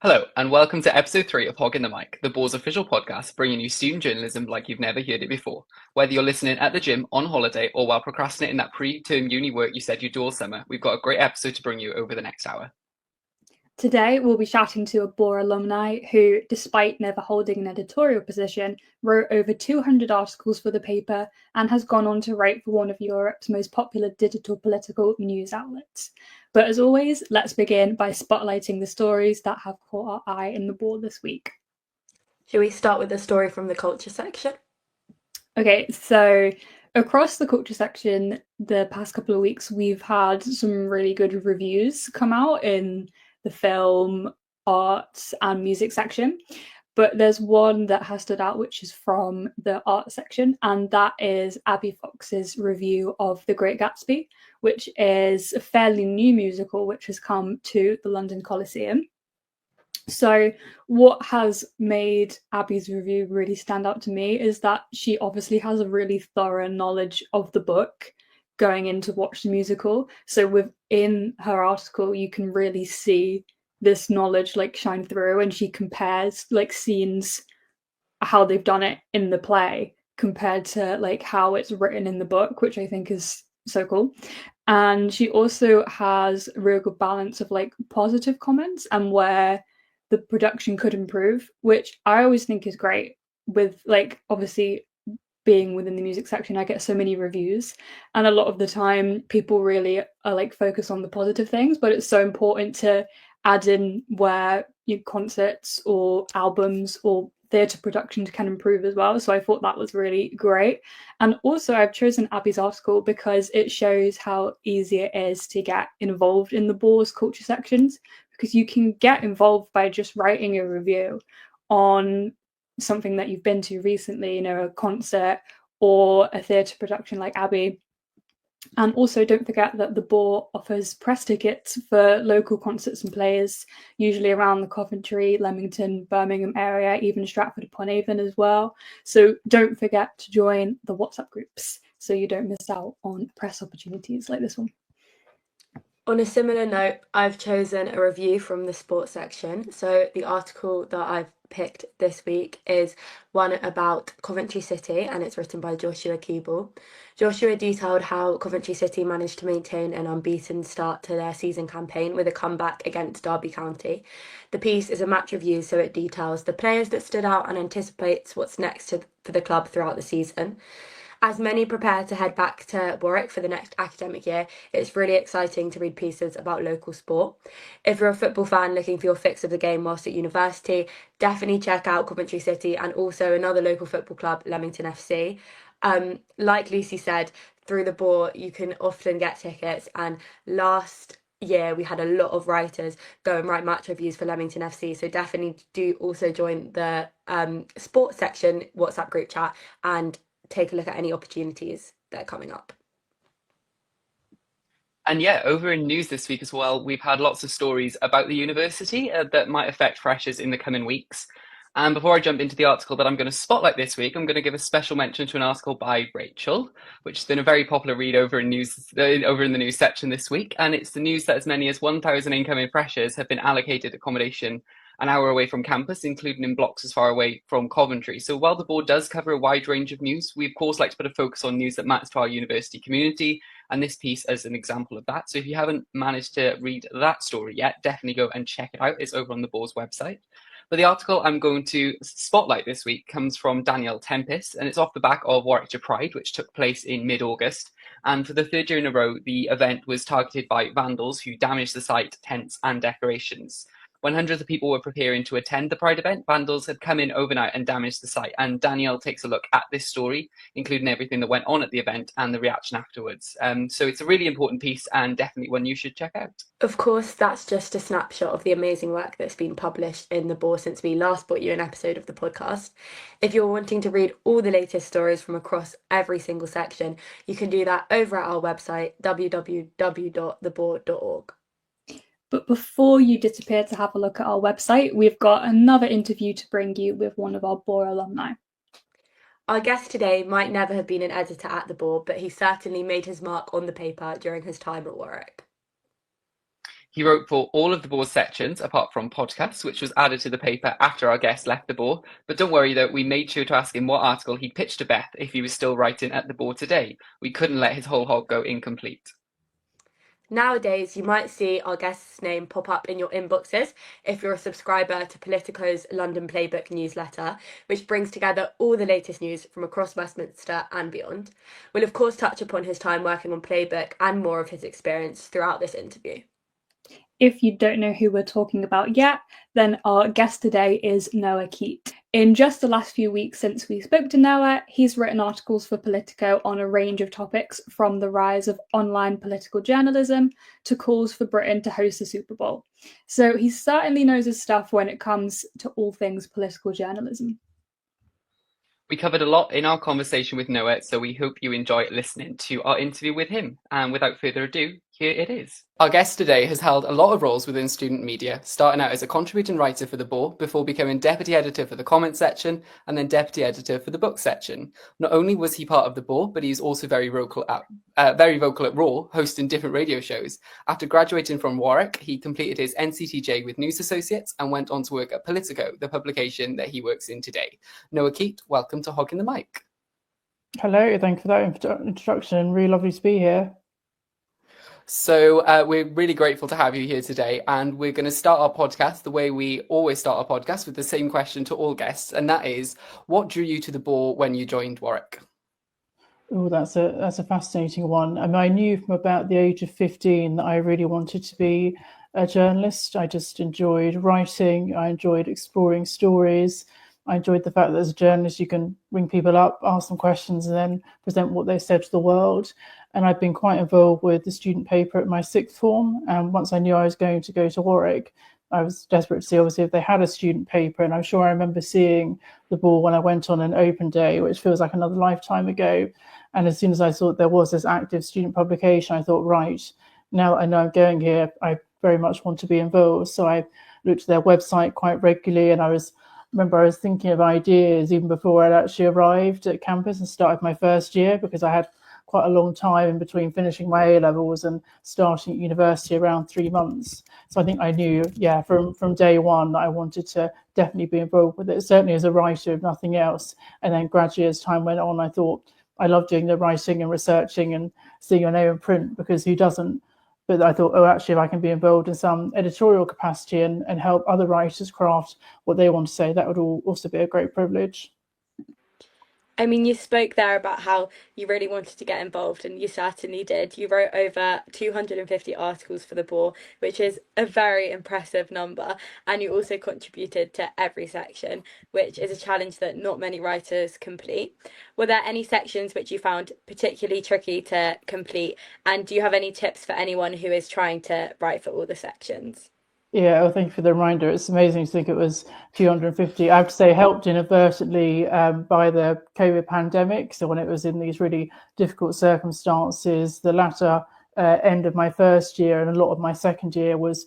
Hello, and welcome to episode 3 of Hogging the Mic, the Boar's official podcast bringing you student journalism like you've never heard it before. Whether you're listening at the gym, on holiday, or while procrastinating that pre-term uni work you said you'd do all summer, we've got a great episode to bring you over the next hour. Today, we'll be chatting to a Boar alumni who, despite never holding an editorial position, wrote over 200 articles for the paper and has gone on to write for one of Europe's most popular digital political news outlets. But as always, let's begin by spotlighting the stories that have caught our eye in the Boar this week. Shall we start with the story from the culture section? Okay, so across the culture section, the past couple of weeks, we've had some really good reviews come out in the film, arts, and music section. But there's one that has stood out, which is from the art section, and that is Abby Fox's review of The Great Gatsby, which is a fairly new musical which has come to the London Coliseum. So what has made Abby's review really stand out to me is that she obviously has a really thorough knowledge of the book going in to watch the musical. So within her article, you can really see this knowledge like shine through, and she compares like scenes, how they've done it in the play compared to like how it's written in the book, which I think is so cool. And she also has a real good balance of like positive comments and where the production could improve, which I always think is great. With like obviously being within the music section, I get so many reviews, and a lot of the time people really are like focused on the positive things, but it's so important to add in where your concerts or albums or theatre productions can improve as well. So I thought that was really great. And also I've chosen Abby's article because it shows how easy it is to get involved in the Boar's culture sections, because you can get involved by just writing a review on something that you've been to recently, a concert or a theatre production like Abby. And also don't forget that the Boar offers press tickets for local concerts and plays, usually around the Coventry, Leamington, Birmingham area, even Stratford-upon-Avon as well. So don't forget to join the WhatsApp groups so you don't miss out on press opportunities like this one. On a similar note, I've chosen a review from the sports section. So the article that I've picked this week is one about Coventry City, and it's written by Joshua Keeble. Joshua detailed how Coventry City managed to maintain an unbeaten start to their season campaign with a comeback against Derby County. The piece is a match review, so it details the players that stood out and anticipates what's next for the club throughout the season. As many prepare to head back to Warwick for the next academic year, it's really exciting to read pieces about local sport. If you're a football fan looking for your fix of the game whilst at university, definitely check out Coventry City and also another local football club, Leamington FC. Like Lucy said, through the Boar, you can often get tickets, and last year we had a lot of writers go and write match reviews for Leamington FC, so definitely do also join the sports section WhatsApp group chat and take a look at any opportunities that are coming up. And yeah, over in news this week as well, we've had lots of stories about the university that might affect freshers in the coming weeks. And before I jump into the article that I'm going to spotlight this week, I'm going to give a special mention to an article by Rachel, which has been a very popular read over in the news section this week. And it's the news that as many as 1,000 incoming freshers have been allocated accommodation an hour away from campus, including in blocks as far away from Coventry. So while the board does cover a wide range of news, we of course like to put a focus on news that matters to our university community, and this piece as an example of that. So if you haven't managed to read that story yet, definitely go and check it out. It's over on the Boar's website. But the article I'm going to spotlight this week comes from Danielle Tempest, and it's off the back of Warwickshire Pride, which took place in mid-August. And for the third year in a row, the event was targeted by vandals who damaged the site, tents, and decorations. When hundreds of people were preparing to attend the Pride event, vandals had come in overnight and damaged the site. And Danielle takes a look at this story, including everything that went on at the event and the reaction afterwards. So it's a really important piece and definitely one you should check out. Of course, that's just a snapshot of the amazing work that's been published in the Boar since we last brought you an episode of the podcast. If you're wanting to read all the latest stories from across every single section, you can do that over at our website, www.theboar.org. But before you disappear to have a look at our website, we've got another interview to bring you with one of our Boar alumni. Our guest today might never have been an editor at the Boar, but he certainly made his mark on the paper during his time at Warwick. He wrote for all of the Boar's sections, apart from podcasts, which was added to the paper after our guest left the Boar. But don't worry though, we made sure to ask him what article he'd pitched to Beth if he was still writing at the Boar today. We couldn't let his whole hog go incomplete. Nowadays, you might see our guest's name pop up in your inboxes if you're a subscriber to Politico's London Playbook newsletter, which brings together all the latest news from across Westminster and beyond. We'll, of course, touch upon his time working on Playbook and more of his experience throughout this interview. If you don't know who we're talking about yet, then our guest today is Noah Keate. In just the last few weeks since we spoke to Noah, he's written articles for Politico on a range of topics, from the rise of online political journalism to calls for Britain to host the Super Bowl. So he certainly knows his stuff when it comes to all things political journalism. We covered a lot in our conversation with Noah, so we hope you enjoy listening to our interview with him. And without further ado, here it is. Our guest today has held a lot of roles within student media, starting out as a contributing writer for The Boar before becoming deputy editor for the comments section and then deputy editor for the book section. Not only was he part of The Boar, but he's also very vocal at Raw, hosting different radio shows. After graduating from Warwick, he completed his NCTJ with News Associates and went on to work at Politico, the publication that he works in today. Noah Keate, welcome to Hogging the Mic. Hello, thank you for that introduction. Really lovely to be here. So we're really grateful to have you here today, and we're going to start our podcast the way we always start our podcast, with the same question to all guests, and that is, what drew you to the Boar when you joined Warwick? Oh, that's a fascinating one. I mean, I knew from about the age of 15 that I really wanted to be a journalist. I just enjoyed writing. I enjoyed exploring stories. I enjoyed the fact that as a journalist, you can ring people up, ask them questions, and then present what they said to the world. And I've been quite involved with the student paper at my sixth form. And once I knew I was going to go to Warwick, I was desperate to see, obviously, if they had a student paper. And I'm sure I remember seeing the Boar when I went on an open day, which feels like another lifetime ago. And as soon as I thought there was this active student publication, I thought, right, now that I know I'm going here, I very much want to be involved. So I looked at their website quite regularly, and I remember I was thinking of ideas even before I'd actually arrived at campus and started my first year, because I had quite a long time in between finishing my A-levels and starting at university, around 3 months. So I think I knew, from day one, that I wanted to definitely be involved with it, certainly as a writer, if nothing else. And then gradually, as time went on, I thought I loved doing the writing and researching and seeing your name in print, because who doesn't? But I thought, actually, if I can be involved in some editorial capacity and help other writers craft what they want to say, that would also be a great privilege. I mean, you spoke there about how you really wanted to get involved, and you certainly did. You wrote over 250 articles for The Boar, which is a very impressive number, and you also contributed to every section, which is a challenge that not many writers complete. Were there any sections which you found particularly tricky to complete, and do you have any tips for anyone who is trying to write for all the sections? Yeah, well, thank you for the reminder. It's amazing to think it was 250. I have to say, helped inadvertently by the COVID pandemic. So when it was in these really difficult circumstances, the latter end of my first year and a lot of my second year was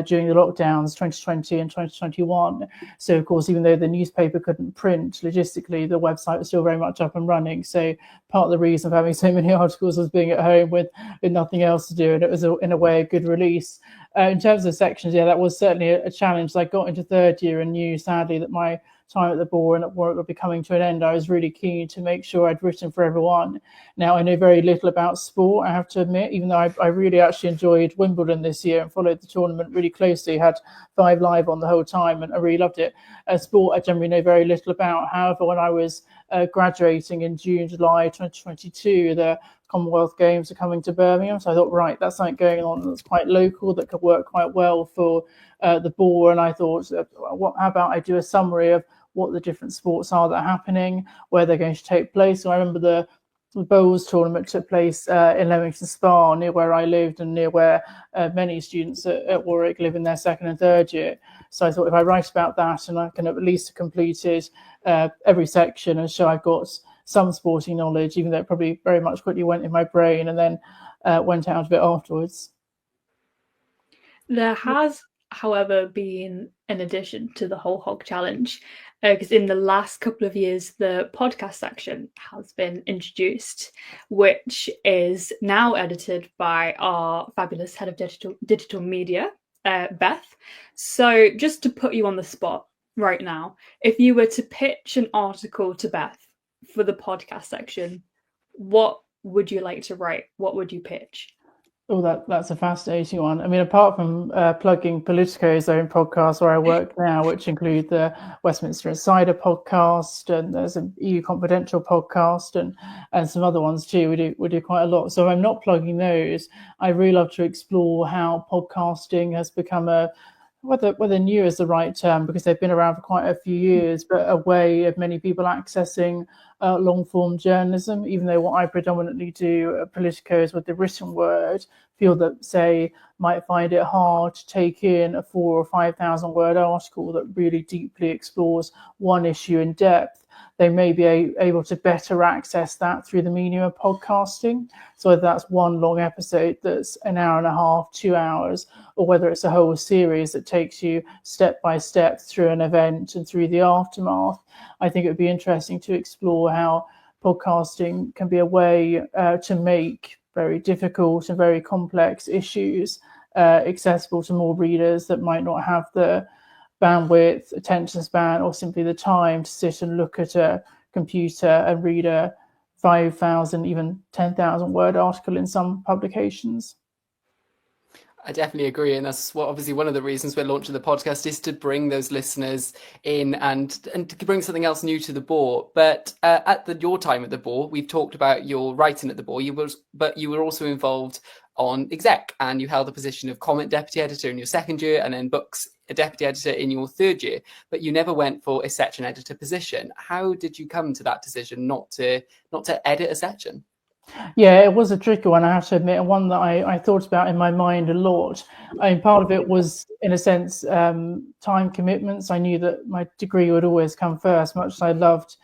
during the lockdowns, 2020 and 2021. So, of course, even though the newspaper couldn't print, logistically, the website was still very much up and running. So part of the reason of having so many articles was being at home with nothing else to do. And it was, in a way, a good release. In terms of sections, that was certainly a challenge. I got into third year and knew, sadly, that my time at the Boar and at Warwick would be coming to an end. I was really keen to make sure I'd written for everyone. Now, I know very little about sport, I have to admit, even though I really actually enjoyed Wimbledon this year and followed the tournament really closely, had 5 Live on the whole time, and I really loved it. Sport, I generally know very little about. However, when I was graduating in June, July 2022, the Commonwealth Games are coming to Birmingham. So I thought, right, that's something going on that's quite local that could work quite well for the Boar. And I thought, how about I do a summary of what the different sports are that are happening, where they're going to take place. So I remember the bowls tournament took place in Leamington Spa, near where I lived and near where many students at Warwick live in their second and third year. So I thought, if I write about that, and I can at least have completed every section and show I've got some sporting knowledge, even though it probably very much quickly went in my brain and then went out of it afterwards. There has however, been an addition to the whole Hog Challenge, because in the last couple of years, the podcast section has been introduced, which is now edited by our fabulous head of digital media, Beth. So just to put you on the spot right now, if you were to pitch an article to Beth for the podcast section, what would you like to write? What would you pitch? Oh, that's a fascinating one. I mean, apart from plugging Politico's own podcast where I work now, which include the Westminster Insider podcast, and there's an EU Confidential podcast, and some other ones too. We do quite a lot. So I'm not plugging those. I really love to explore how podcasting has become whether new is the right term, because they've been around for quite a few years, but a way of many people accessing long-form journalism, even though what I predominantly do at Politico is with the written word. People that, say, might find it hard to take in a 4,000 or 5,000 word article that really deeply explores one issue in depth, they may be able to better access that through the medium of podcasting. So whether that's one long episode that's an hour and a half, 2 hours, or whether it's a whole series that takes you step by step through an event and through the aftermath, I think it would be interesting to explore how podcasting can be a way to make very difficult and very complex issues accessible to more readers that might not have the bandwidth, attention span, or simply the time to sit and look at a computer and read a 5,000, even 10,000 word article in some publications. I definitely agree, and that's obviously one of the reasons we're launching the podcast, is to bring those listeners in and to bring something else new to the Boar. But your time at the Boar, we've talked about your writing at the Boar. But you were also involved on exec, and you held the position of comment deputy editor in your second year, and then books deputy editor in your third year. But you never went for a section editor position. How did you come to that decision not to edit a section? Yeah, it was a tricky one, I have to admit, and one that I thought about in my mind a lot. I mean, part of it was, in a sense, time commitments. I knew that my degree would always come first, much as I loved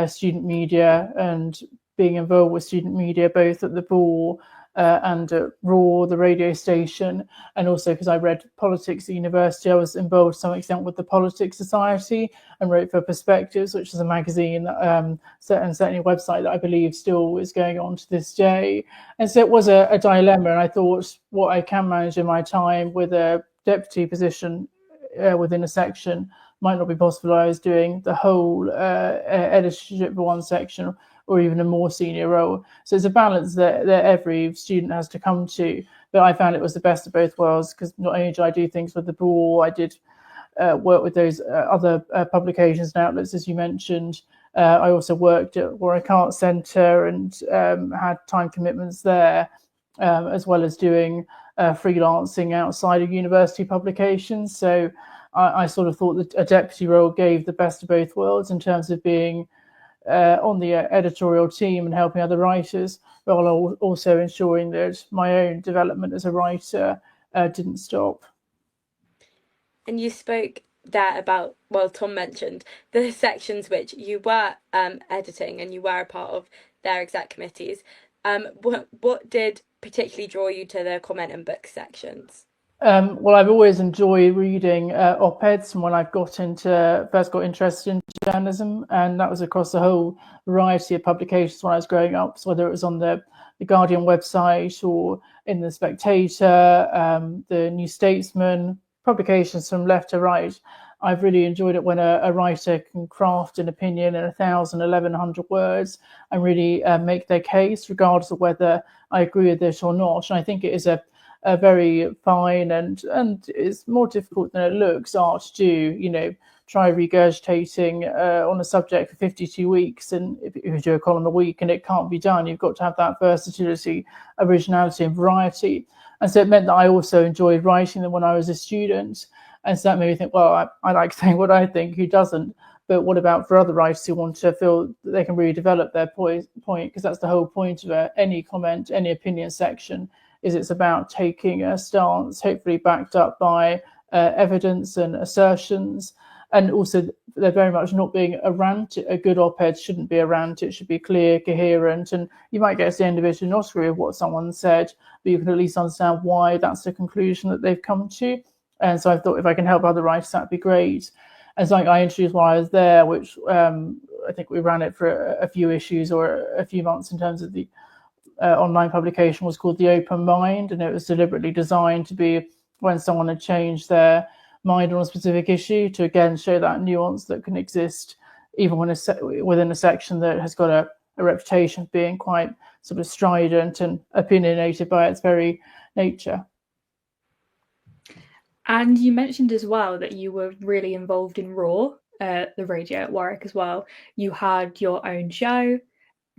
student media and being involved with student media, both at the Boar and at Raw, the radio station, and also because I read politics at university, I was involved to some extent with the Politics Society and wrote for Perspectives, which is a magazine and certainly a website that I believe still is going on to this day. And so it was a dilemma, and I thought what I can manage in my time with a deputy position within a section might not be possible. I was doing the whole editorship for one section, or even a more senior role. So it's a balance that every student has to come to. But I found it was the best of both worlds, because not only did I do things with the Boar, I did work with those other publications and outlets, as you mentioned. I also worked at Warwick Arts Centre and had time commitments there, as well as doing freelancing outside of university publications. So I sort of thought that a deputy role gave the best of both worlds in terms of being on the editorial team and helping other writers, while also ensuring that my own development as a writer didn't stop. And you spoke there about, well, Tom mentioned the sections which you were editing, and you were a part of their exec committees. What did particularly draw you to the comment and book sections? Well, I've always enjoyed reading op-eds from when I first got interested in journalism, and that was across a whole variety of publications when I was growing up. So whether it was on the Guardian website or in the Spectator, the New Statesman, publications from left to right, I've really enjoyed it when a writer can craft an opinion in 1,000, 1,100 words and really make their case, regardless of whether I agree with it or not. And I think it is a very fine and it's more difficult than it looks art to do, try regurgitating on a subject for 52 weeks, and if you do a column a week and it can't be done, you've got to have that versatility, originality and variety. And so it meant that I also enjoyed writing them when I was a student, and so that made me think, well, I like saying what I think, who doesn't? But what about for other writers who want to feel that they can really develop their point, because that's the whole point of any comment, any opinion section, is it's about taking a stance, hopefully backed up by evidence and assertions. And also, they're very much not being a rant. A good op-ed shouldn't be a rant. It should be clear, coherent, and you might get to the end of it and not agree with what someone said, but you can at least understand why that's the conclusion that they've come to. And so I thought if I can help other writers, that'd be great. And so I introduced while I was there, which I think we ran it for a few issues or a few months in terms of the online publication, was called The Open Mind. And it was deliberately designed to be when someone had changed their mind on a specific issue, to again show that nuance that can exist even when within a section that has got a reputation of being quite sort of strident and opinionated by its very nature. And you mentioned as well that you were really involved in Raw, the radio at Warwick as well. You had your own show,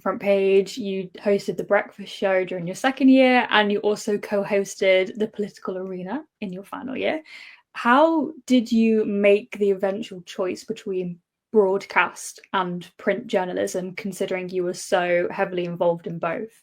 Front Page, you hosted the breakfast show during your second year, and you also co-hosted the Political Arena in your final year. How did you make the eventual choice between broadcast and print journalism, considering you were so heavily involved in both?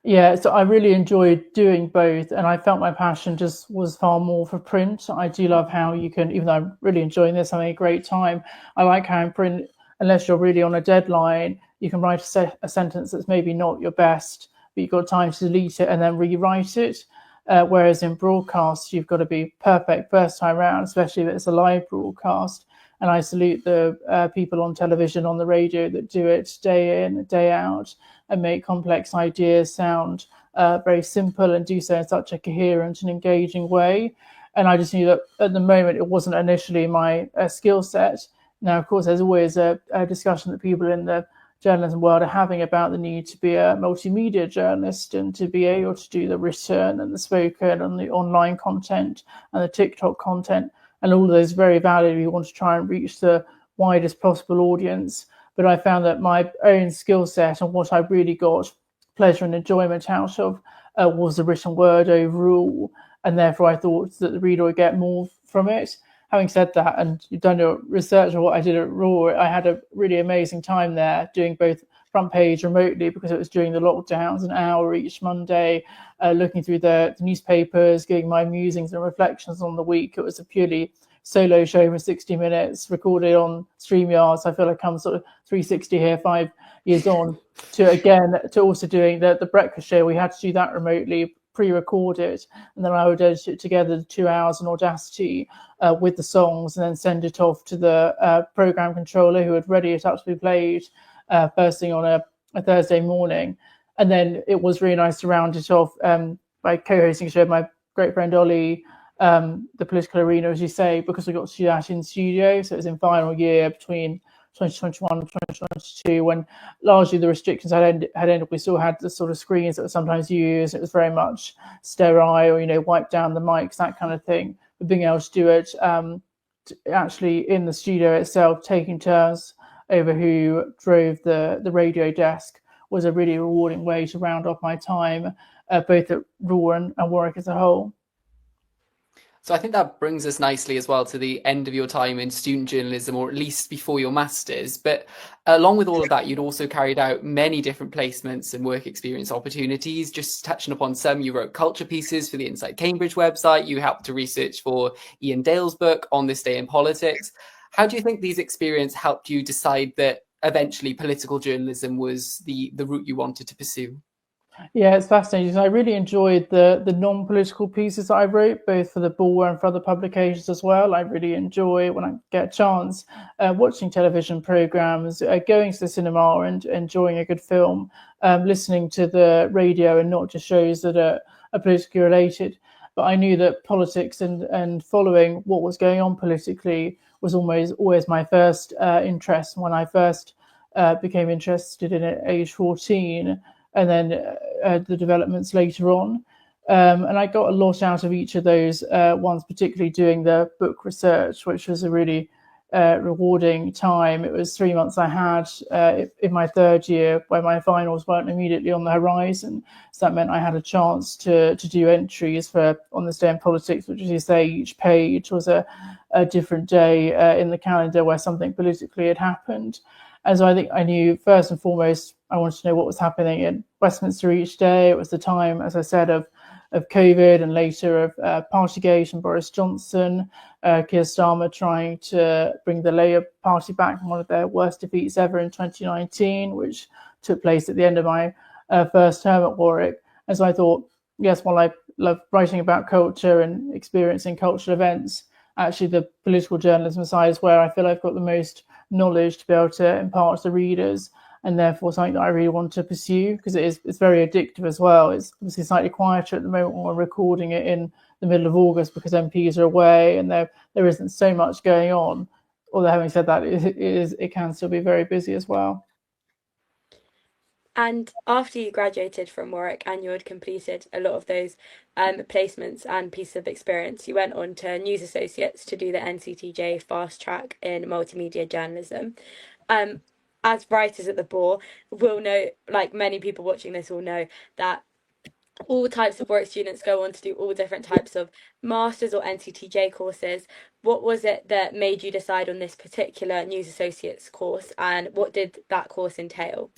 Yeah, so I really enjoyed doing both, and I felt my passion just was far more for print. I do love how you can, even though I'm really enjoying this, having a great time, I like how in print, unless you're really on a deadline, you can write a sentence that's maybe not your best, but you've got time to delete it and then rewrite it. Whereas in broadcast, you've got to be perfect first time round, especially if it's a live broadcast. And I salute the people on television, on the radio that do it day in, day out, and make complex ideas sound very simple and do so in such a coherent and engaging way. And I just knew that at the moment it wasn't initially my skill set. Now, of course, there's always a discussion that people in the journalism world are having about the need to be a multimedia journalist and to be able to do the written and the spoken and the online content and the TikTok content. And all of those very valid. We want to try and reach the widest possible audience. But I found that my own skill set and what I really got pleasure and enjoyment out of was the written word overall. And therefore I thought that the reader would get more from it. Having said that, and you've done your research on what I did at Raw, I had a really amazing time there doing both Front Page remotely because it was during the lockdowns, an hour each Monday, looking through the newspapers, giving my musings and reflections on the week. It was a purely solo show for 60 minutes, recorded on StreamYard. So I feel like I'm sort of 360 here, 5 years on, to also doing the breakfast show. We had to do that remotely, pre-recorded, and then I would edit it together 2 hours in Audacity with the songs, and then send it off to the program controller who would ready it up to be played first thing on a Thursday morning. And then it was really nice to round it off by co-hosting a show with my great friend Ollie, the Political Arena, as you say, because we got to do that in studio. So it was in final year between 2021 and 2022, when largely the restrictions had ended. We still had the sort of screens that were sometimes used. It was very much sterile, wipe down the mics, that kind of thing. But being able to do it actually in the studio itself, taking turns over who drove the radio desk, was a really rewarding way to round off my time, both at Raw and Warwick as a whole. So I think that brings us nicely as well to the end of your time in student journalism, or at least before your master's. But along with all of that, you'd also carried out many different placements and work experience opportunities. Just touching upon some, you wrote culture pieces for the Inside Cambridge website. You helped to research for Ian Dale's book, On This Day in Politics. How do you think these experiences helped you decide that eventually political journalism was the route you wanted to pursue? Yeah, it's fascinating. I really enjoyed the non-political pieces that I wrote, both for the Boar and for other publications as well. I really enjoy, when I get a chance, watching television programs, going to the cinema and enjoying a good film, listening to the radio and not just shows that are politically related. But I knew that politics and following what was going on politically was always my first interest. When I first became interested in it at age 14, and then the developments later on. And I got a lot out of each of those ones, particularly doing the book research, which was a really rewarding time. It was 3 months I had in my third year, where my finals weren't immediately on the horizon. So that meant I had a chance to do entries for On This Day in Politics, which, as you say, each page was a different day in the calendar where something politically had happened. And so I think I knew, first and foremost, I wanted to know what was happening in Westminster each day. It was the time, as I said, of COVID, and later of Partygate and Boris Johnson, Keir Starmer trying to bring the Labour Party back from one of their worst defeats ever in 2019, which took place at the end of my first term at Warwick. And so I thought, yes, while I love writing about culture and experiencing cultural events. Actually, the political journalism side is where I feel I've got the most knowledge to be able to impart to readers, and therefore something that I really want to pursue, because it's very addictive as well. It's obviously slightly quieter at the moment when we're recording it in the middle of August because MPs are away and there isn't so much going on. Although having said that, it can still be very busy as well. And after you graduated from Warwick and you had completed a lot of those placements and pieces of experience, you went on to News Associates to do the NCTJ fast track in multimedia journalism. As writers at the Boar will know, like many people watching this will know, that all types of Warwick students go on to do all different types of masters or NCTJ courses. What was it that made you decide on this particular News Associates course, and what did that course entail?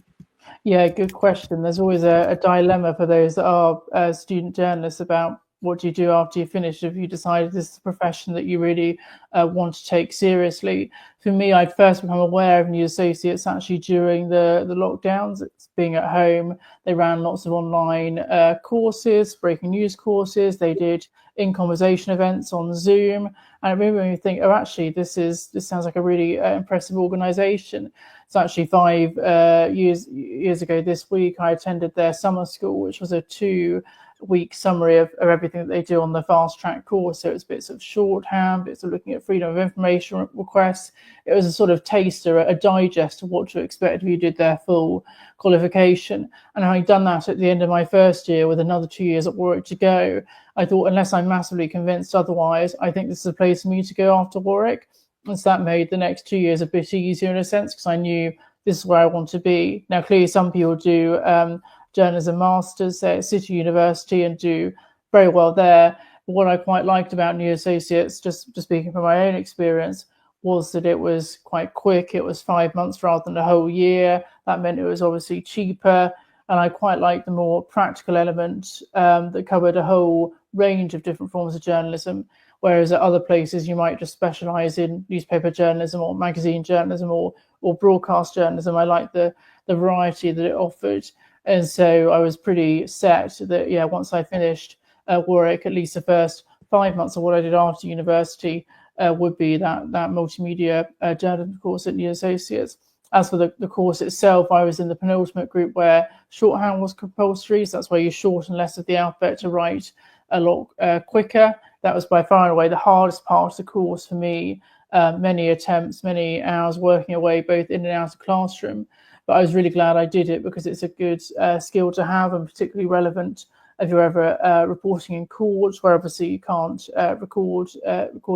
Yeah, good question. There's always a dilemma for those that are student journalists about what do you do after you finish if you decide this is a profession that you really want to take seriously. For me, I'd first become aware of News Associates actually during the lockdowns. It's being at home. They ran lots of online courses, breaking news courses. They did in conversation events on Zoom. And I remember when you think, oh, actually, this sounds like a really impressive organisation. It's actually 5 years ago this week, I attended their summer school, which was a 2-week summary of everything that they do on the fast track course. So it's bits of shorthand, bits of looking at freedom of information requests. It was a sort of taster, a digest of what to expect if you did their full qualification. And having done that at the end of my first year with another 2 years at Warwick to go, I thought, unless I'm massively convinced otherwise, I think this is a place for me to go after Warwick. And so that made the next 2 years a bit easier in a sense, because I knew this is where I want to be. Now, clearly, some people do journalism masters at City University and do very well there. But what I quite liked about New Associates, just speaking from my own experience, was that it was quite quick. It was 5 months rather than a whole year. That meant it was obviously cheaper. And I quite liked the more practical element that covered a whole range of different forms of journalism. Whereas at other places, you might just specialise in newspaper journalism or magazine journalism or broadcast journalism. I liked the variety that it offered. And so I was pretty set that, yeah, once I finished Warwick, at least the first 5 months of what I did after university would be that multimedia journalism course at New Associates. As for the course itself, I was in the penultimate group where shorthand was compulsory. So that's where you shorten less of the alphabet to write a lot quicker. That was by far and away the hardest part of the course for me. Many attempts, many hours working away, both in and out of classroom. But I was really glad I did it, because it's a good skill to have, and particularly relevant if you're ever reporting in court, where obviously you can't record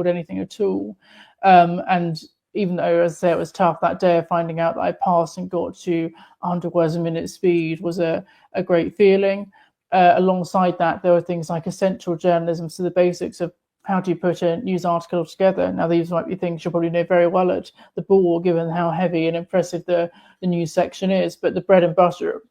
anything at all. And even though, as I say, it was tough, that day of finding out that I passed and got to 100 words a minute speed was a great feeling. Alongside that, there were things like essential journalism, so the basics of how do you put a news article together. Now, these might be things you'll probably know very well at the Boar, given how heavy and impressive the news section is, but the bread and butter,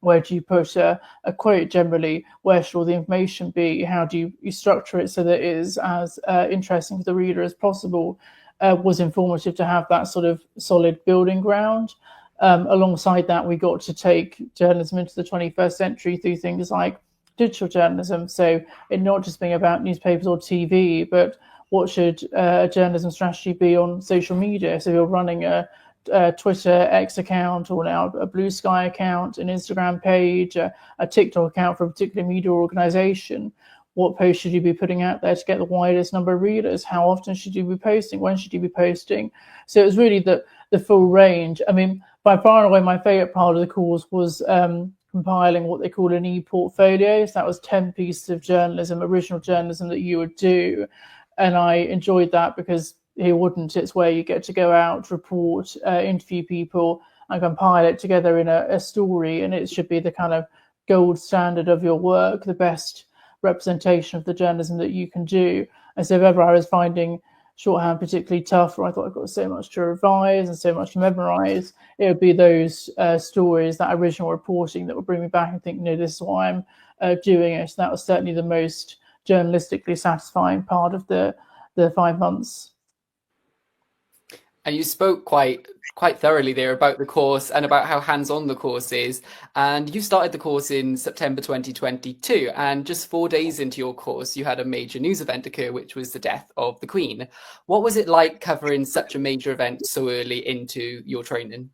where do you put a quote generally? Where should all the information be? How do you structure it so that it is as interesting to the reader as possible? Was informative to have that sort of solid building ground. Alongside that, we got to take journalism into the 21st century through things like digital journalism. So it not just being about newspapers or TV, but what should a journalism strategy be on social media? So you're running a Twitter X account, or now a Blue Sky account, an Instagram page, a TikTok account for a particular media organization. What post should you be putting out there to get the widest number of readers? How often should you be posting? When should you be posting? So it was really the full range. I mean, by far and away, my favourite part of the course was compiling what they call an e-portfolio. So that was 10 pieces of journalism, original journalism that you would do. And I enjoyed that, because here wouldn't, it's where you get to go out, report, interview people, and compile it together in a story. And it should be the kind of gold standard of your work, the best representation of the journalism that you can do. And so if ever I was finding shorthand particularly tough, or I thought I've got so much to revise and so much to memorize, it would be those stories, that original reporting, that would bring me back and think, no, this is why I'm doing it. So that was certainly the most journalistically satisfying part of the 5 months. And you spoke quite thoroughly there about the course and about how hands-on the course is. And you started the course in September 2022, and just 4 days into your course, you had a major news event occur, which was the death of the Queen. What was it like covering such a major event so early into your training?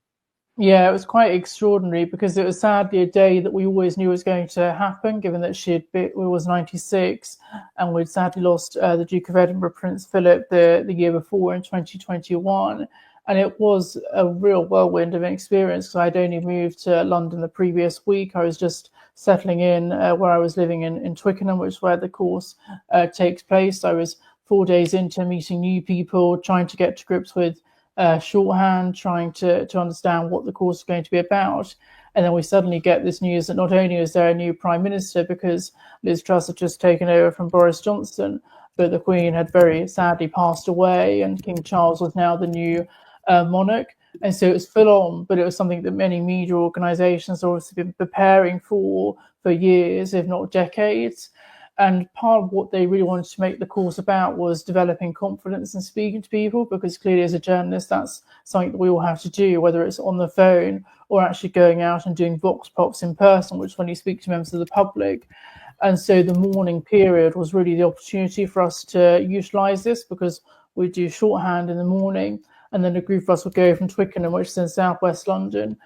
Yeah, it was quite extraordinary because it was sadly a day that we always knew was going to happen, given that was 96, and we'd sadly lost the Duke of Edinburgh, Prince Philip, the year before in 2021. And it was a real whirlwind of an experience because I'd only moved to London the previous week. I was just settling in where I was living in Twickenham, which is where the course takes place. I was 4 days into meeting new people, trying to get to grips with shorthand, trying to understand what the course is going to be about. And then we suddenly get this news that not only is there a new Prime Minister because Liz Truss had just taken over from Boris Johnson, but the Queen had very sadly passed away and King Charles was now the new monarch. And so it was full on, but it was something that many media organisations have also been preparing for years, if not decades. And part of what they really wanted to make the course about was developing confidence and speaking to people, because clearly as a journalist, that's something that we all have to do, whether it's on the phone or actually going out and doing vox pops in person, which is when you speak to members of the public. And so the morning period was really the opportunity for us to utilise this, because we do shorthand in the morning, and then a group of us would go from Twickenham, which is in southwest London,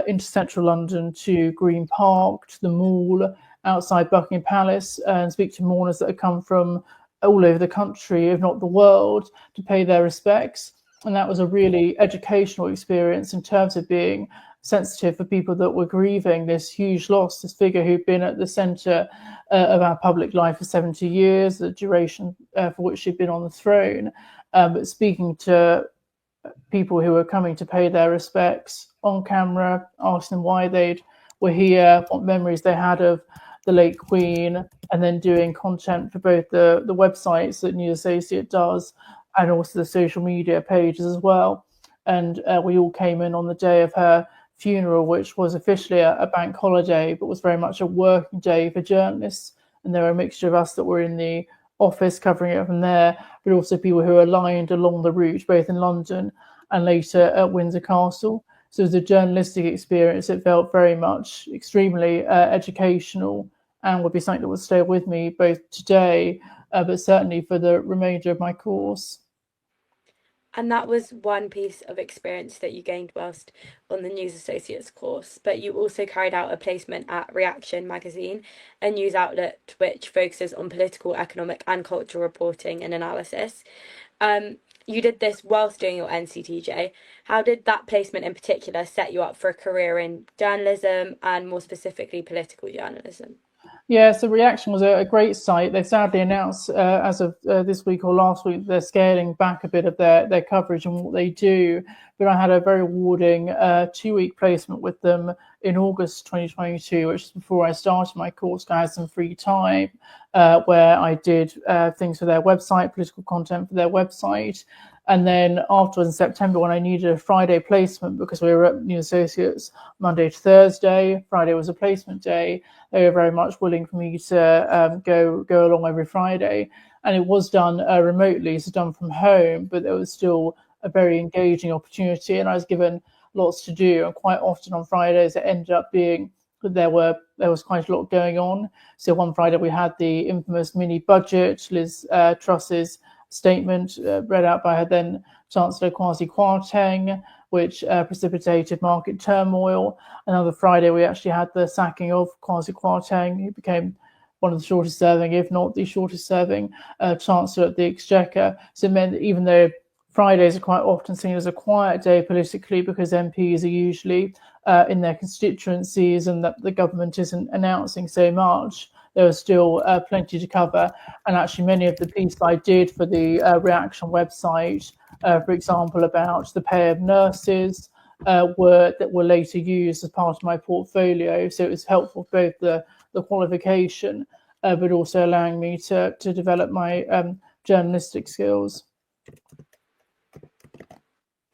into central London to Green Park, to the Mall, outside Buckingham Palace, and speak to mourners that have come from all over the country, if not the world, to pay their respects. And that was a really educational experience in terms of being sensitive for people that were grieving this huge loss, this figure who'd been at the centre of our public life for 70 years, the duration for which she'd been on the throne. But speaking to people who were coming to pay their respects on camera, asking them why they were here, what memories they had of the late Queen, and then doing content for both the websites that News Associate does and also the social media pages as well. And we all came in on the day of her funeral, which was officially a bank holiday, but was very much a working day for journalists. And there were a mixture of us that were in the office covering it from there, but also people who were lined along the route, both in London and later at Windsor Castle. So as a journalistic experience, it felt very much extremely educational, and would be something that would stay with me both today, but certainly for the remainder of my course. And that was one piece of experience that you gained whilst on the News Associates course. But you also carried out a placement at Reaction magazine, a news outlet which focuses on political, economic, and cultural reporting and analysis. You did this whilst doing your NCTJ. How did that placement in particular set you up for a career in journalism, and more specifically political journalism? Yeah, so Reaction was a great site. They sadly announced as of this week or last week, they're scaling back a bit of their coverage and what they do. But I had a very rewarding 2-week placement with them in August 2022, which is before I started my course. I had some free time where I did things for their website, political content for their website. And then afterwards in September, when I needed a Friday placement, because we were at New Associates Monday to Thursday, Friday was a placement day, they were very much willing for me to go along every Friday. And it was done remotely, so done from home, but there was still a very engaging opportunity, and I was given lots to do. And quite often on Fridays, it ended up being that there was quite a lot going on. So one Friday we had the infamous mini budget, Liz Truss's statement read out by her then Chancellor Kwasi Kwarteng, which precipitated market turmoil. Another Friday, we actually had the sacking of Kwasi Kwarteng, who became one of the shortest serving, if not the shortest serving, Chancellor at the Exchequer. So it meant that even though Fridays are quite often seen as a quiet day politically, because MPs are usually in their constituencies and that the government isn't announcing so much, there was still plenty to cover. And actually many of the pieces I did for the Reaction website, for example, about the pay of nurses, were later used as part of my portfolio. So it was helpful for both the qualification, but also allowing me to develop my journalistic skills.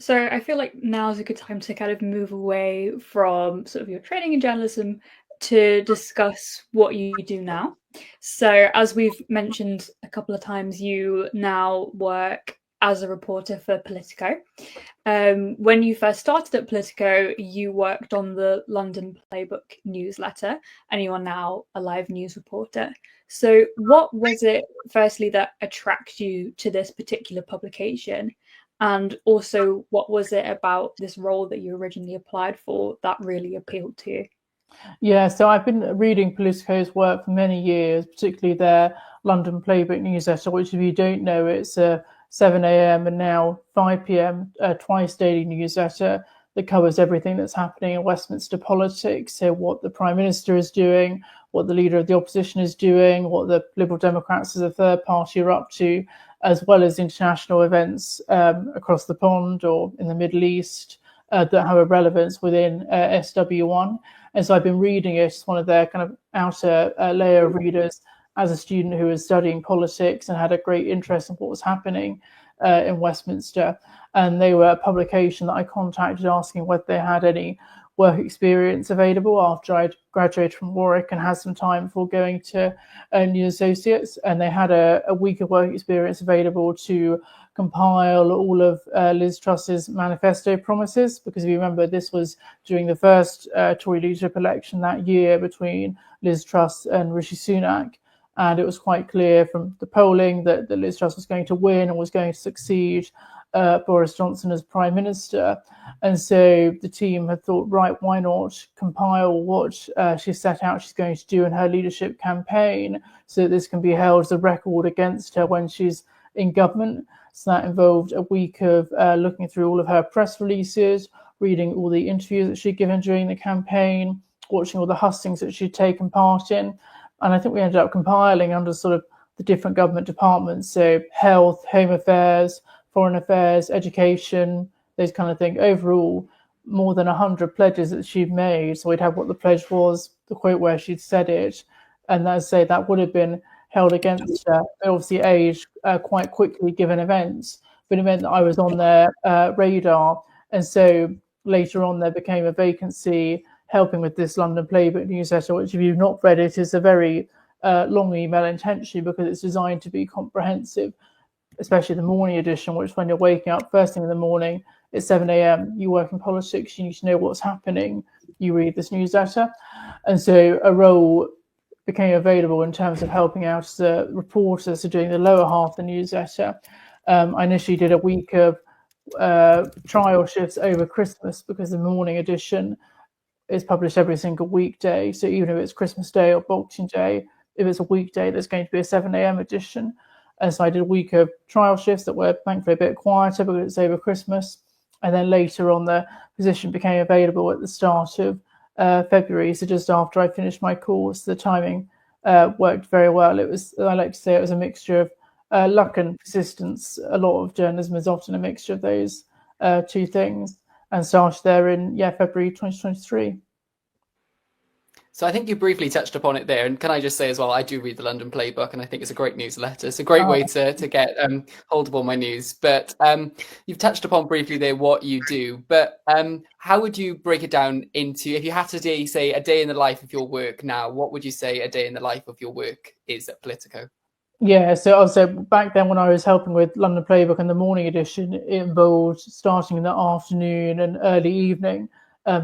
So I feel like now's a good time to kind of move away from sort of your training in journalism to discuss what you do now. So as we've mentioned a couple of times, you now work as a reporter for Politico. When you first started at Politico, you worked on the London Playbook newsletter, and you are now a live news reporter. So what was it, firstly, that attracted you to this particular publication? And also, what was it about this role that you originally applied for that really appealed to you? Yeah, so I've been reading Politico's work for many years, particularly their London Playbook newsletter, which, if you don't know, it's a 7 a.m. and now 5 p.m. Twice daily newsletter that covers everything that's happening in Westminster politics. So what the Prime Minister is doing, what the Leader of the Opposition is doing, what the Liberal Democrats as a third party are up to, as well as international events across the pond or in the Middle East that have a relevance within SW1. And so I've been reading it as one of their kind of outer layer of readers as a student who was studying politics and had a great interest in what was happening in Westminster. And they were a publication that I contacted asking whether they had any work experience available after I'd graduated from Warwick and had some time before going to New Associates. And they had a week of work experience available to compile all of Liz Truss's manifesto promises, because if you remember, this was during the first Tory leadership election that year between Liz Truss and Rishi Sunak. And it was quite clear from the polling that Liz Truss was going to win and was going to succeed Boris Johnson as Prime Minister. And so the team had thought, right, why not compile what she set out she's going to do in her leadership campaign so that this can be held as a record against her when she's in government. So that involved a week of looking through all of her press releases, reading all the interviews that she'd given during the campaign, watching all the hustings that she'd taken part in. And I think we ended up compiling under sort of the different government departments, so health, home affairs, foreign affairs, education, those kind of things. Overall, more than 100 pledges that she'd made. So we'd have what the pledge was, the quote where she'd said it, and as I say, that would have been held against her. It obviously aged quite quickly given events, but it meant that I was on their radar. And so later on, there became a vacancy helping with this London Playbook newsletter, which, if you've not read it, is a very long email intentionally because it's designed to be comprehensive, especially the morning edition, which when you're waking up first thing in the morning at 7 a.m., you work in politics, you need to know what's happening, you read this newsletter. And so a role became available in terms of helping out as a reporter, so doing the lower half of the newsletter. I initially did a week of trial shifts over Christmas because the morning edition is published every single weekday. So even if it's Christmas Day or Boxing Day, if it's a weekday, there's going to be a 7 a.m. edition. And so I did a week of trial shifts that were thankfully a bit quieter because it's over Christmas. And then later on, the position became available at the start of February. So just after I finished my course, the timing worked very well. It was, I like to say, it was a mixture of luck and persistence. A lot of journalism is often a mixture of those two things. And started there in February 2023. So I think you briefly touched upon it there, and can I just say as well, I do read the London Playbook, and I think it's a great newsletter. It's a great way to get hold of all my news. But you've touched upon briefly there what you do, but how would you break it down into, if you had to say a day in the life of your work now, what would you say a day in the life of your work is at Politico? Yeah, so also back then when I was helping with London Playbook and the morning edition, it involved starting in the afternoon and early evening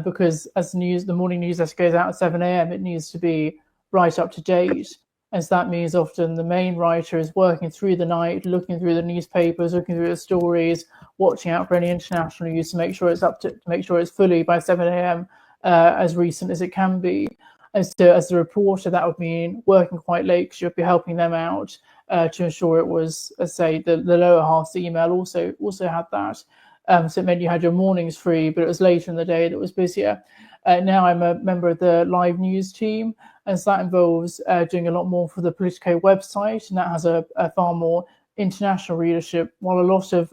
because as the morning newsletter goes out at 7 a.m, it needs to be right up to date. And so that means often the main writer is working through the night, looking through the newspapers, looking through the stories, watching out for any international news to make sure it's fully by 7 a.m. As recent as it can be. As a reporter, that would mean working quite late because you'd be helping them out to ensure it was, as say, the lower half of the email also had that. So it meant you had your mornings free, but it was later in the day that was busier. Now I'm a member of the live news team, and so that involves doing a lot more for the Politico website, and that has a far more international readership, while a lot of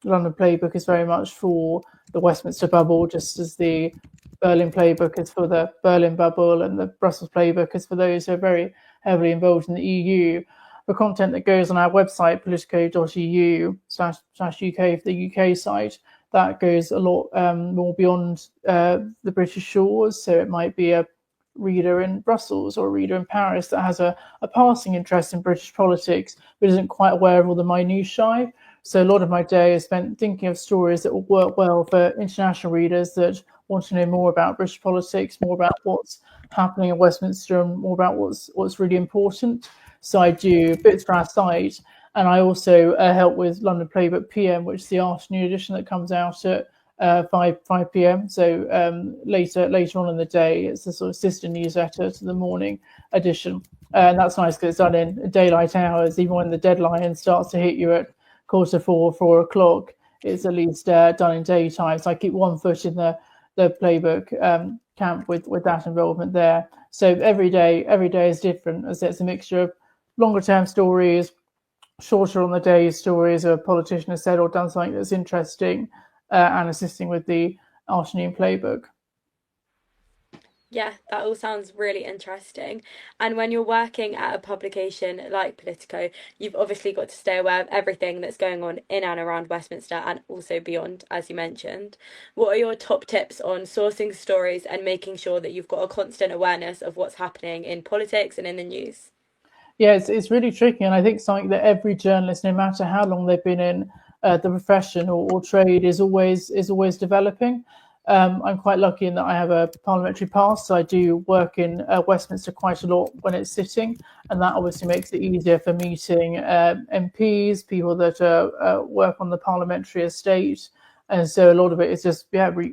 London Playbook is very much for the Westminster bubble, just as the Berlin Playbook is for the Berlin bubble and the Brussels Playbook is for those who are very heavily involved in the EU. The content that goes on our website, politico.eu/UK for the UK site, that goes a lot more beyond the British shores. So it might be a reader in Brussels or a reader in Paris that has a passing interest in British politics, but isn't quite aware of all the minutiae. So a lot of my day is spent thinking of stories that will work well for international readers that want to know more about British politics, more about what's happening in Westminster, and more about what's really important. So I do bits for our site, and I also help with London Playbook PM, which is the afternoon edition that comes out at 5 p.m. So later on in the day, it's a sort of sister newsletter to the morning edition, and that's nice because it's done in daylight hours. Even when the deadline starts to hit you at 3:45, 4 o'clock, it's at least done in daytime. So I keep one foot in the playbook camp with that involvement there. So every day is different, as it's a mixture of longer term stories, shorter on the day stories a politician has said or done something that's interesting, and assisting with the afternoon playbook. Yeah, that all sounds really interesting. And when you're working at a publication like Politico, you've obviously got to stay aware of everything that's going on in and around Westminster and also beyond, as you mentioned. What are your top tips on sourcing stories and making sure that you've got a constant awareness of what's happening in politics and in the news? Yeah, it's really tricky, and I think something that every journalist, no matter how long they've been in the profession or trade, is always developing. I'm quite lucky in that I have a parliamentary pass, so I do work in Westminster quite a lot when it's sitting, and that obviously makes it easier for meeting MPs, people that work on the parliamentary estate, and so a lot of it is just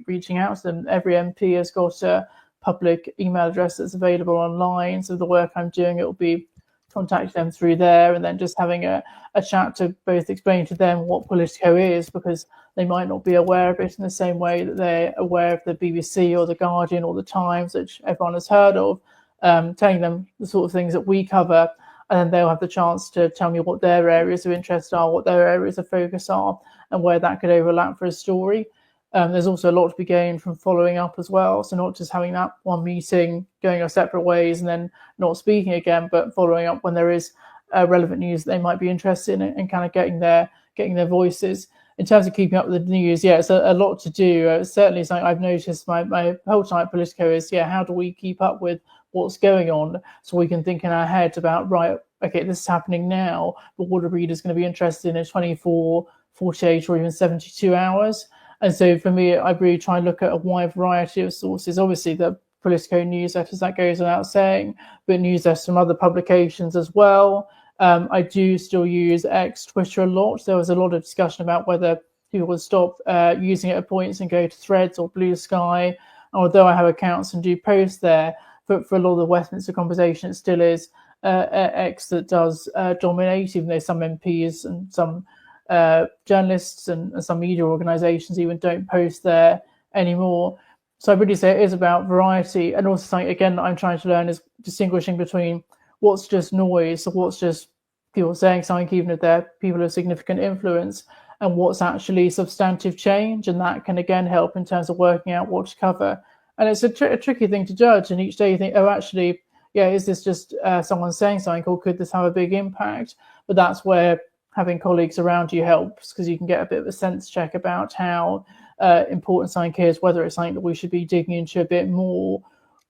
reaching out to them. Every MP has got a public email address that's available online, so the work I'm doing, it will be contact them through there, and then just having a chat to both explain to them what Politico is, because they might not be aware of it in the same way that they're aware of the BBC or the Guardian or the Times, which everyone has heard of, telling them the sort of things that we cover, and then they'll have the chance to tell me what their areas of interest are, what their areas of focus are, and where that could overlap for a story. There's also a lot to be gained from following up as well. So not just having that one meeting, going our separate ways, and then not speaking again, but following up when there is relevant news that they might be interested in, and kind of getting their voices. In terms of keeping up with the news, yeah, it's a lot to do. Certainly something I've noticed my whole time at Politico is, how do we keep up with what's going on, so we can think in our head about, right, okay, this is happening now, but what are readers going to be interested in 24, 48, or even 72 hours? And so for me, I really try and look at a wide variety of sources. Obviously, the Politico newsletters, that goes without saying, but newsletters from other publications as well. I do still use X, Twitter a lot. There was a lot of discussion about whether people would stop using it at points and go to Threads or Blue Sky. Although I have accounts and do posts there, for a lot of the Westminster conversation, it still is X that does dominate, even though some MPs and some journalists and some media organisations even don't post there anymore. So I really say it is about variety, and also something, again, that I'm trying to learn is distinguishing between what's just noise, so what's just people saying something, even if they're people of significant influence, and what's actually substantive change. And that can again help in terms of working out what to cover. And it's a tricky thing to judge, and each day you think, oh, actually, is this just someone saying something, or could this have a big impact? But that's where having colleagues around you helps, because you can get a bit of a sense check about how important something is, whether it's something that we should be digging into a bit more,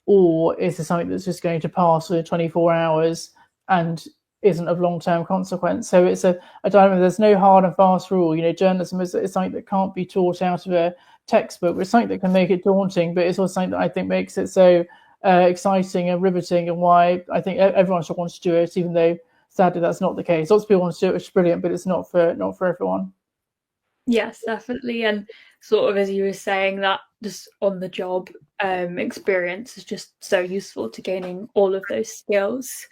or is it something that's just going to pass within 24 hours and isn't of long-term consequence. So it's a dilemma. There's no hard and fast rule. Journalism is something that can't be taught out of a textbook. It's something that can make it daunting, but it's also something that I think makes it so exciting and riveting, and why I think everyone should want to do it, even though sadly that's not the case. Lots of people want to do it, which is brilliant, but it's not for everyone. Yes, definitely. And sort of as you were saying, that just on the job experience is just so useful to gaining all of those skills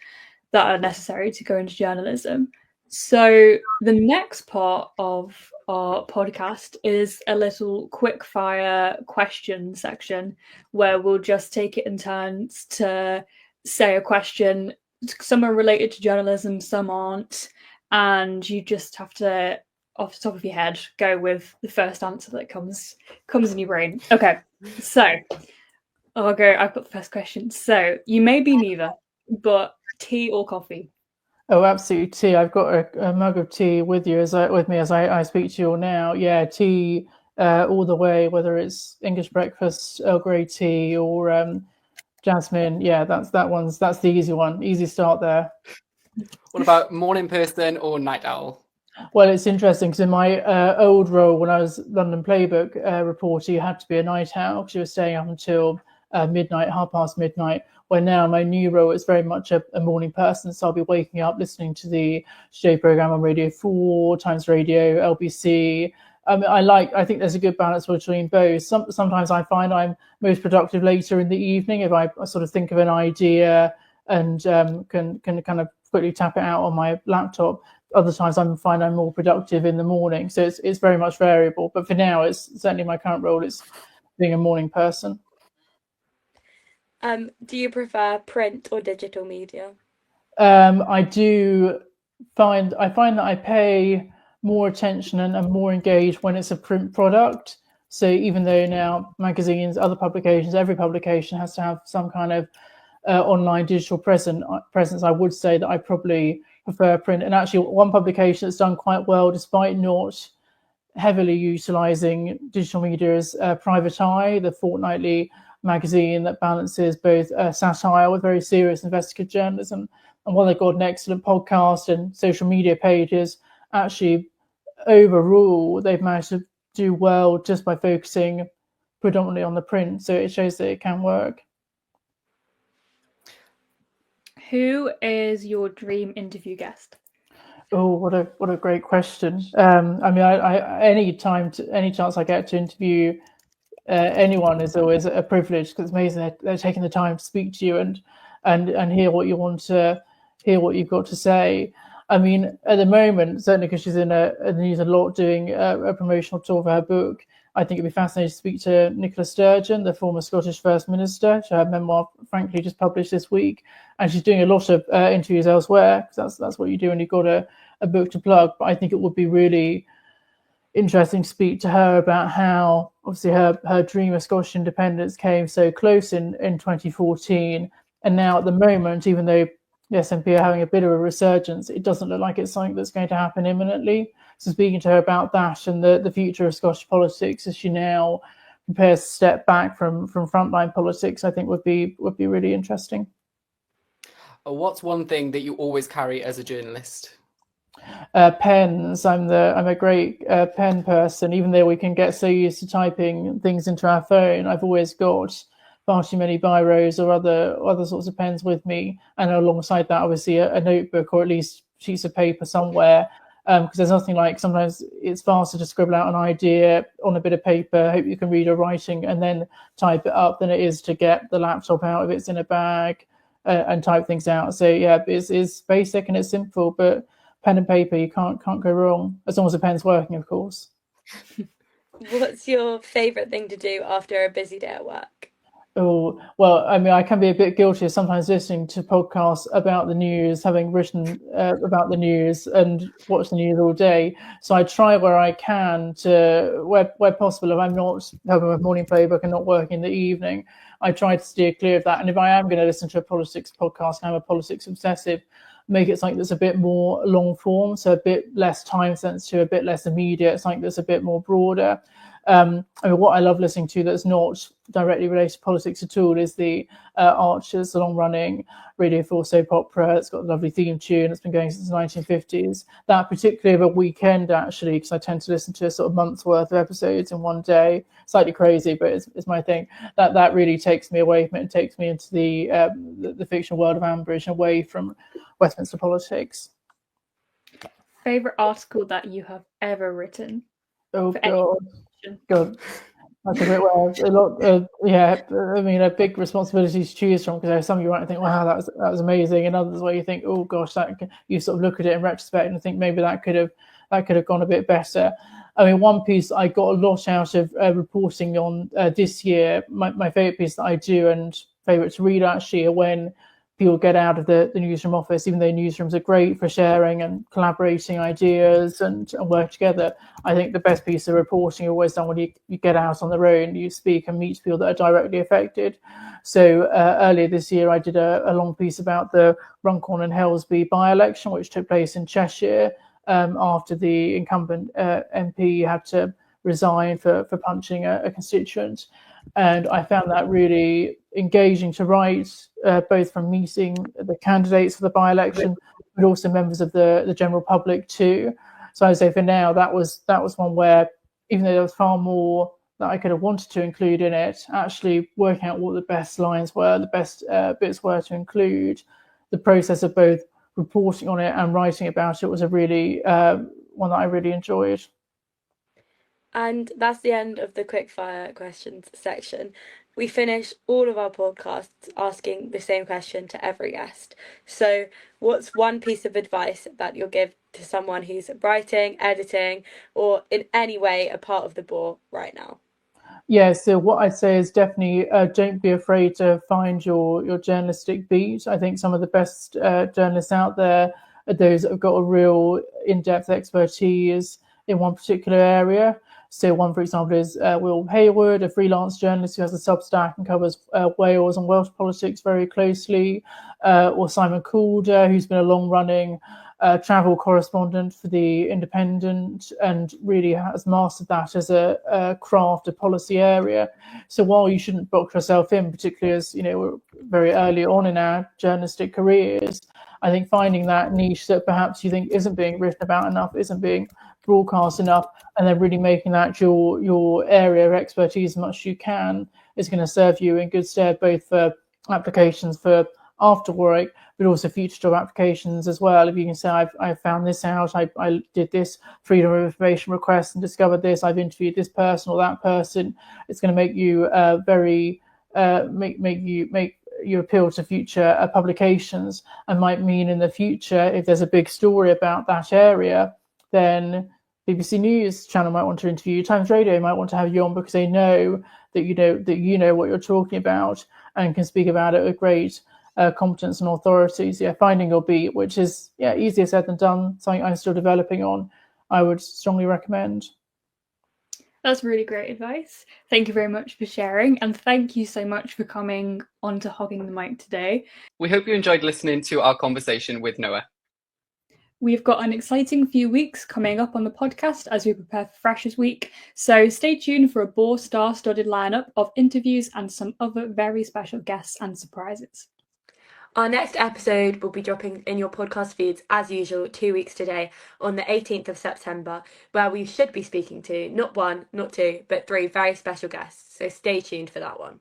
that are necessary to go into journalism. So the next part of our podcast is a little quick fire question section, where we'll just take it in turns to say a question. Some are related to journalism, some aren't, and you just have to, off the top of your head, go with the first answer that comes in your brain. Okay, so I've got the first question. So you may be neither, but tea or coffee? Oh, absolutely, tea. I've got a mug of tea with me as I speak to you all now. Yeah, tea all the way, whether it's English breakfast, Earl Grey tea, or jasmine. Yeah, that's the easy one. Easy start there. What about morning person or night owl? Well, it's interesting because in my old role when I was London Playbook reporter, you had to be a night owl because you were staying up until midnight, midnight. Where now my new role is very much a morning person, so I'll be waking up, listening to the Today programme on Radio 4, Times Radio, LBC. I think there's a good balance between both. Sometimes I find I'm most productive later in the evening if I sort of think of an idea and can kind of quickly tap it out on my laptop. Other times I find I'm more productive in the morning. So it's very much variable. But for now, it's certainly my current role is being a morning person. Do you prefer print or digital media? I find that I pay more attention and am more engaged when it's a print product. So even though now magazines, other publications, every publication has to have some kind of online digital presence, I would say that I probably prefer print. And actually one publication that's done quite well despite not heavily utilising digital media is Private Eye, the fortnightly magazine that balances both satire with very serious investigative journalism. And while they've got an excellent podcast and social media pages, actually overall they've managed to do well just by focusing predominantly on the print. So it shows that it can work. Who is your dream interview guest? Oh, what a great question. I any chance I get to interview anyone is always a privilege, because it's amazing they're taking the time to speak to you and hear what you want to hear, what you've got to say. I mean, at the moment, certainly because she's in the news a lot doing a promotional tour for her book, I think it'd be fascinating to speak to Nicola Sturgeon, the former Scottish First Minister. Her memoir, frankly, just published this week, and she's doing a lot of interviews elsewhere, because that's what you do when you've got a book to plug. But I think it would be really interesting to speak to her about how, obviously, her dream of Scottish independence came so close in 2014, and now at the moment, even though the SNP are having a bit of a resurgence, it doesn't look like it's something that's going to happen imminently. So speaking to her about that and the future of Scottish politics as she now prepares to step back from frontline politics, I think would be really interesting. What's one thing that you always carry as a journalist? Pens. I'm a great pen person. Even though we can get so used to typing things into our phone, I've always got far too many biros or other sorts of pens with me, and alongside that, obviously, a notebook or at least sheets of paper somewhere. Because there's nothing like, sometimes it's faster to scribble out an idea on a bit of paper, hope you can read your writing, and then type it up, than it is to get the laptop out if it's in a bag and type things out. So yeah, it's basic and it's simple, but pen and paper, you can't go wrong, as long as the pen's working, of course. What's your favourite thing to do after a busy day at work? Oh, well, I mean, I can be a bit guilty of sometimes listening to podcasts about the news, having written about the news and watched the news all day. So I try where I can to, where possible, if I'm not having a morning playbook and not working in the evening, I try to steer clear of that. And if I am going to listen to a politics podcast, and I'm a politics obsessive, make it something that's a bit more long form, so a bit less time sensitive, a bit less immediate, something that's a bit more broader. I mean, what I love listening to that's not directly related to politics at all is the Archers, the long-running Radio 4 soap opera. It's got a lovely theme tune. It's been going since the 1950s. That particularly of a weekend, actually, because I tend to listen to a sort of month's worth of episodes in one day. Slightly crazy, but it's my thing. That really takes me away from it and takes me into the fictional world of Ambridge, away from Westminster politics. Favorite article that you have ever written? Oh God, that's a bit well. A lot. Yeah, I mean, a big responsibility to choose from, because there's some you might think, wow, that was amazing, and others where you think, oh gosh, you sort of look at it in retrospect and think maybe that could have gone a bit better. I mean, one piece I got a lot out of reporting on this year. My favorite piece that I do and favorite to read actually are when people get out of the newsroom office, even though newsrooms are great for sharing and collaborating ideas and work together. I think the best piece of reporting is always done when you get out on the road and you speak and meet people that are directly affected. So earlier this year, I did a long piece about the Runcorn and Helsby by-election, which took place in Cheshire after the incumbent MP had to resign for punching a constituent. And I found that really engaging to write, both from meeting the candidates for the by-election, but also members of the general public too. So I'd say for now, that was one where, even though there was far more that I could have wanted to include in it, actually working out what the best lines were, the best bits were to include, the process of both reporting on it and writing about it was a really one that I really enjoyed. And that's the end of the quickfire questions section. We finish all of our podcasts asking the same question to every guest. So, what's one piece of advice that you'll give to someone who's writing, editing, or in any way a part of the Boar right now? Yeah, so what I'd say is definitely don't be afraid to find your journalistic beat. I think some of the best journalists out there are those that have got a real in-depth expertise in one particular area. So one, for example, is Will Hayward, a freelance journalist who has a Substack and covers Wales and Welsh politics very closely, or Simon Calder, who's been a long-running travel correspondent for The Independent and really has mastered that as a craft, a policy area. So while you shouldn't box yourself in, particularly as we're very early on in our journalistic careers, I think finding that niche that perhaps you think isn't being written about enough, isn't being broadcast enough, and then really making that your area of expertise as much as you can is going to serve you in good stead, both for applications for after work, but also future job applications as well. If you can say, I've found this out, I did this freedom of information request and discovered this, I've interviewed this person or that person, it's going to make you make you appeal to future publications, and might mean in the future, if there's a big story about that area, then BBC News channel might want to interview you, Times Radio might want to have you on because they know that you know what you're talking about and can speak about it with great competence and authority. So finding your beat, which is easier said than done, something I'm still developing on, I would strongly recommend. That's really great advice. Thank you very much for sharing, and thank you so much for coming on to Hogging the Mic today. We hope you enjoyed listening to our conversation with Noah. We've got an exciting few weeks coming up on the podcast as we prepare for Freshers Week, so stay tuned for a Boar star-studded lineup of interviews and some other very special guests and surprises. Our next episode will be dropping in your podcast feeds as usual 2 weeks today on the 18th of September, where we should be speaking to not one, not two, but 3 very special guests. So stay tuned for that one.